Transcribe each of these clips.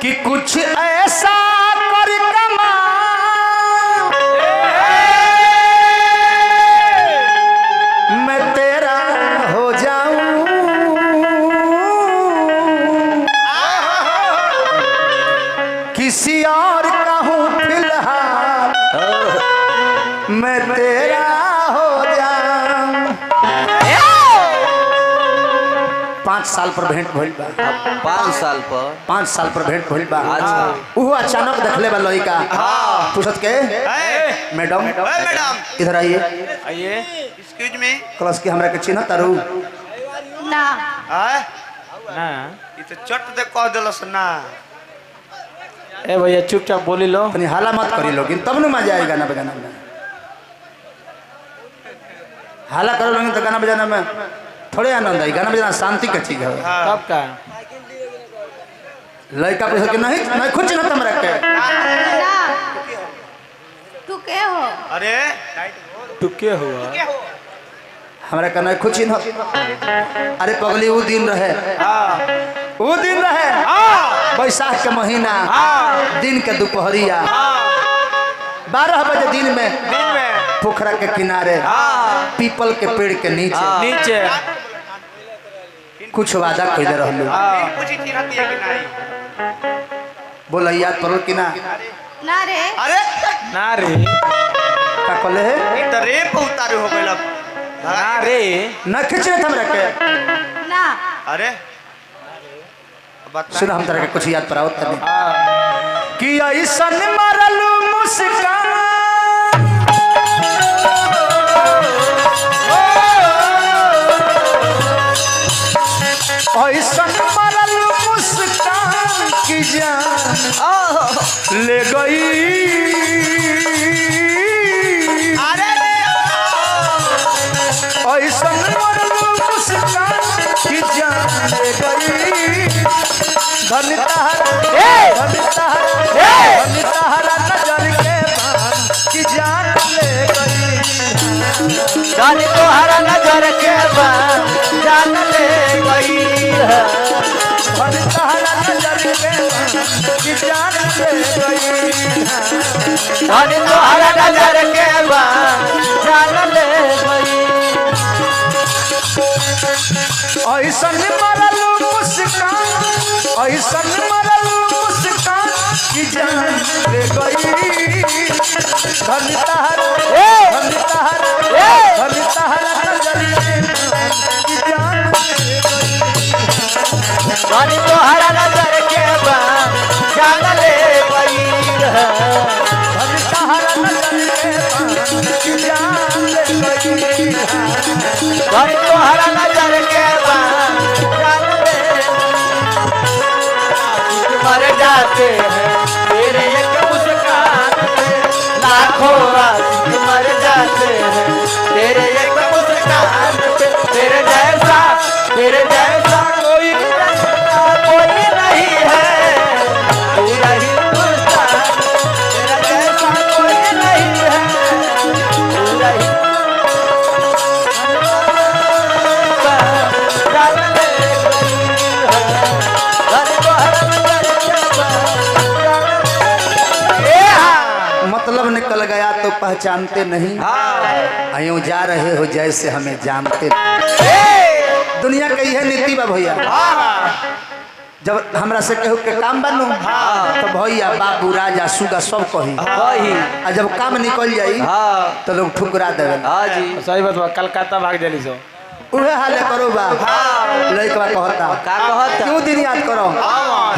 कि कुछ ऐसा कर कमा मैं तेरा हो जाऊं, किसी और का हूं फिलहाल मैं तेरा हो जाऊं। 5 साल पर भेंट भइल बा। 5 साल पर भेंट भइल बा। वो अचानक देखले बा लड़का पूछत के मैडम इधर आइए। Excuse me. क्लास के हमरा के चिन्ह तारू ना ना ये तो चट दे कह देलस ना। ए भैया चुपचाप बोली लो, अपनी हाला मत करी लोगिन तब न मजा आएगा गाना बजाना में। हाला करो लोगिन तो गाना बजाना में थोड़े आनंद आई। गाना बजाना शांति का चीज है। कब का लड़का पूछत के नहीं नहीं खुद चिन्ह हमरा के। ना तू के हो? अरे टुके हुआ हमरा का नहीं खुद चिन्ह। अरे पगली वो दिन रहे, वो दिन रहे बैसाख के महीना, दिन के दोपहरिया 12 बजे दिन में पोखरा के किनारे पीपल के पेड़ के नीचे कुछ वादा कइले रहलू। कुछ ही चिन्हती है कि नहीं? बोला याद पड़ल कि ना? ना रे। अरे ना रे का कहले है? ई तो रेप उतारू हो गइल। ना रे ना खिंचने हमरा के। ना अरे बता सुन हम तरह के कुछ याद पर आओ तनी कि ऐसन मरलू मुस्कान ऐसन मरलू मुस्कान की जान ले गई। अरे ऐसन मरलू मुस्कान की जान ले गई। धन तहरा नजर के बान की जान ले गई। जान तोहरा नजर के बान जान ले गई। धन तहरा नजर के बान की जान ले गई। जान तोहरा नजर के बान जान ले गई। ऐसन मरलू मुस्कान, ऐसन मरलू मुस्कान की जान ले गई। धन तहरा नजर के बान की जान ले गई। जान तोहरा नजर के बान जान ले गई। धन तहरा नजर के बान की जान ले गई। जान तोहरा नजर के बान जान ले मर जाते हैं तेरे एक मुस्कान पे। लाखों आशिक मर जाते हैं तेरे एक मुस्कान पे। तेरे जैसा कोई नहीं है पूरा हिंदुस्तान। तेरा जैसा कोई नहीं है पूरा मतलब निकल गया तो पहचानते नहीं, आयो जा रहे हो जैसे हमें जानते नहीं। दुनिया का यह नीति बा भैया। जब हमरा से कहू के काम बनू तो भैया बाबू राजा सुगा सब कही, और जब काम निकल जाई तो लोग ठुकरा देवे। हाँ जी सही बात बा। कलकत्ता भाग जली सो उहे हाले करो बा। लइकवा कहता का कहता क्यों दिन याद करो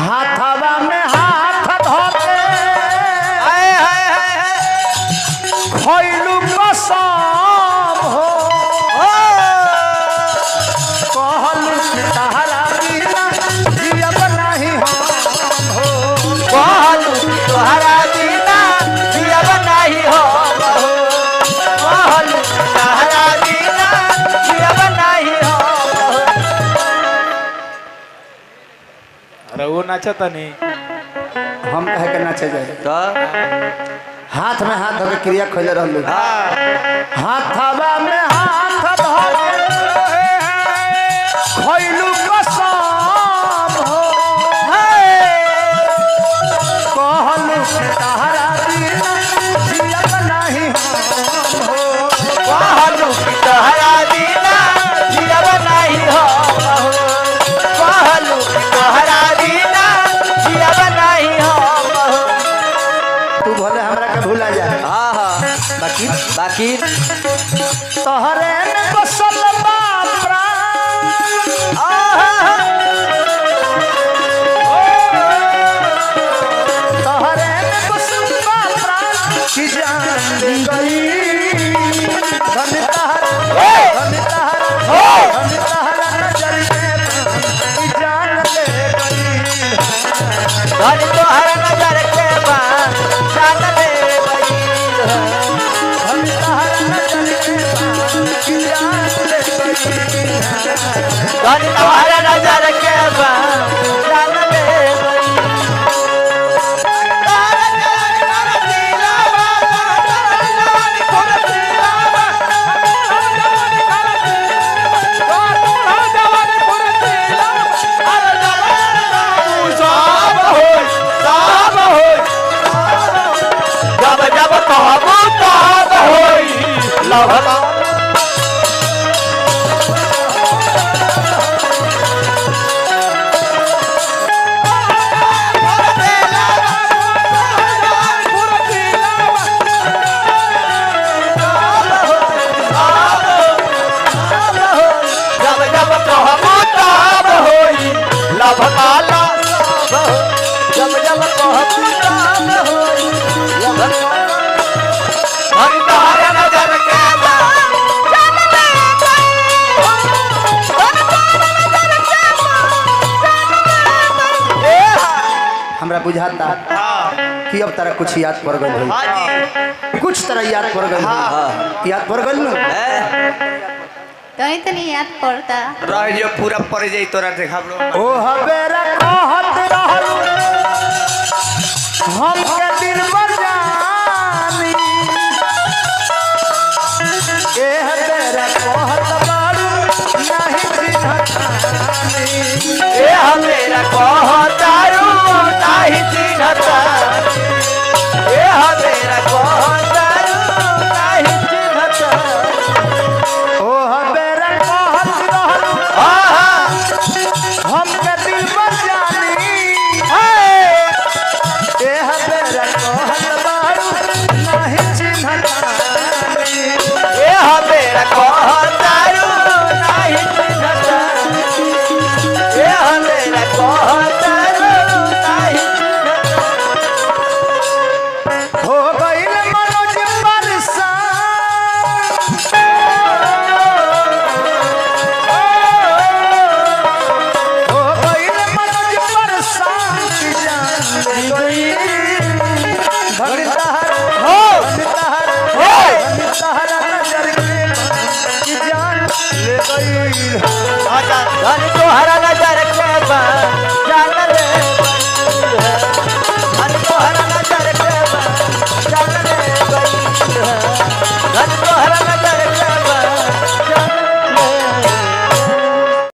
हाथवा में हाथ धोके खइलू कसम हो। कहलू कि तहरा बिना जियब नहीं हम हो। कहलू कि तोहरा बिना जियब नहीं हो। कहलू कि तोहरा बिना जियब नहीं हो। अरे वो नाचता नहीं हम कहे के नाचे जाए तो हाथ में हाथ धोके क्रिया खोले रहलू। हाथवा में हाथ धोके खइलू कसम हो। कि तोहरे में बसल बा प्राण तोहरे में बसल बा प्राण की जान ले गई धन तहरा नजर में की जान ले गई धन तोहरा नजर के बान जान ले गई धन तहरा नजर में की जान ले गई धन तोहरा नजर के बान जान ले गई जब जब कहबू तब होई लहरा जब जब कहबू तब होई लभकाला जब जब कहबू तब होई लभकाला धन तोहरा नजर के बान जान ले गई हमरा बुझाता कि अब तरह कुछ याद पड़ गई हाँ जी कुछ तरह याद पड़ गई याद पड़ गई ना तनी याद पड़ता रह जो पूरा पड़ जाई तोरा देखाबलो ओ हबेरा कहत रहलू हम के दिल बजानी ए हबेरा कहत बारू नहीं चिन्हतानी ए हमेरा कहतारू नाही चिन्हता ए हमेरा कहतारू नाही चिन्हता ओ हबेरा कहत रहलू आहा हम के दिल बजानी ए हबेरा कहत बारू नहीं चिन्हतानी ए हमेरा कहतारू